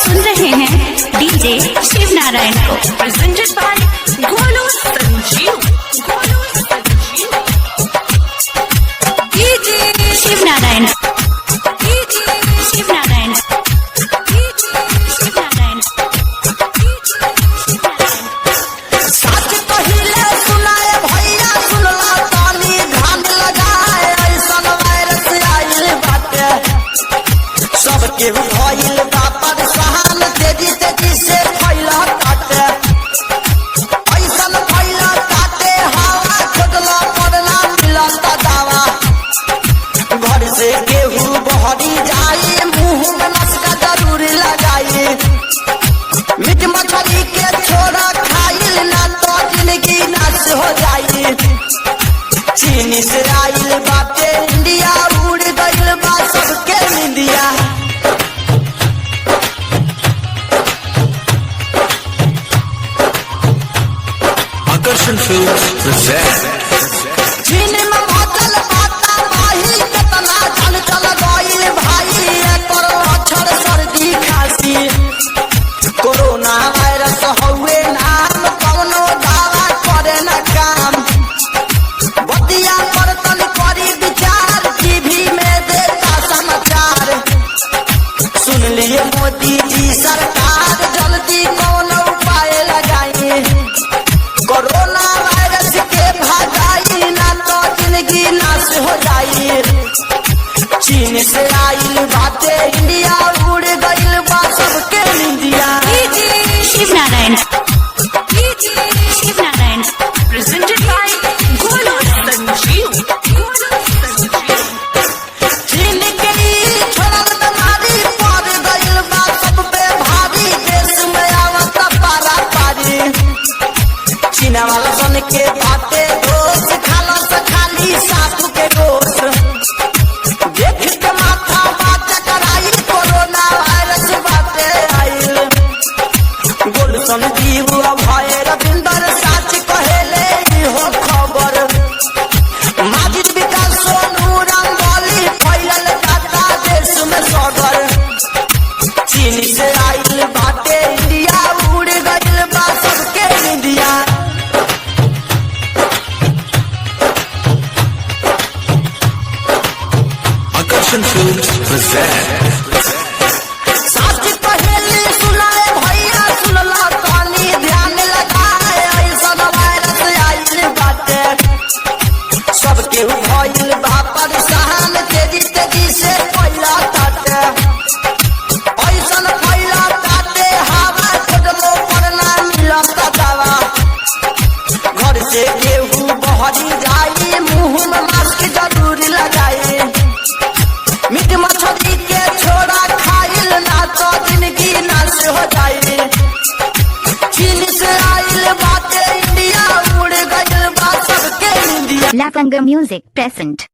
सुन रहे हैं डीजे शिव नारायण को, presented by Golu Sanjeev. DJ Shiv Narayan, DJ Shiv Narayan, DJ Shiv Narayan. सच पहिले सुनाए भैया सुनला तानी ध्यान लगाए ऐसन वायरस आइल बाटे सबके भइल बापर सहान तेजी तेजी से फैला काटे ऐसन फैला काटे हवा खोदला पड़ना मिलता दावा घर से गेहूं बहरी जाई मुंह में मस्का जरूर लगाई मीट मछली के छोड़ा खाइल ना तो जिंदगी नाश हो जाई चीनी से आइल बाटे इंडिया उड़ गइल बा सबके निंदिया Akarshan Films present चीन में बादल बाता माही कितना जल चल गइल भाई एकर अक्षर सर्दी खांसी कोरोना वायरस हउए नाम कौनो दावा करे न काम बतिया पर तन करी विचार टीवी में देता समाचार सुन लिए मोदी जी सरकार जल्दी कौन उपाय लगाई कोरोना वायरस के भागाई ना तो जिंदगी नाश हो जाई चीन से आइल बाटे इंडिया उड़ गइल बा सबके निंदिया। DJ Shiv Narayan, DJ Shiv Narayan, presented by Golu Sanjeev. चीन के ई छोड़ल बीमारी पड़ गइल बा सब पे भारी देश में आवत पारा पारी चीन वाला सन के बाटे दोस्त खाला से खाली साधु के दोस्त देख के माथा बात कराई कोरोना वायरस बाटे आइल गोल सन जीव भय रविंदर साच कहेले इहो खबर माजिद विकास सोनू रंगोली फैलल जाता देश में सगर चीन से आइल बाटे इंडिया उड़ गइल बा सबके निंदिया। Akarshan Films present सच पहले सुनाए भैया सुनला तानी ध्यान लगाए ऐसन वायरस आइल बाटे सबके भइल बापर सहान तेजी तेजी से फैला काटे ऐसन फैला काटे हवा खोदलो पड़ना मिलता दावा घर से गेहूं बहरी जाई मुंह में मास्क जरूर लगाई मीट मछली के छोड़ा खाइल ना तो जिंदगी नाश हो जाई चीन से आइल बाटे इंडिया उड़ गइल बा सबके निंदिया। Lapanga Music present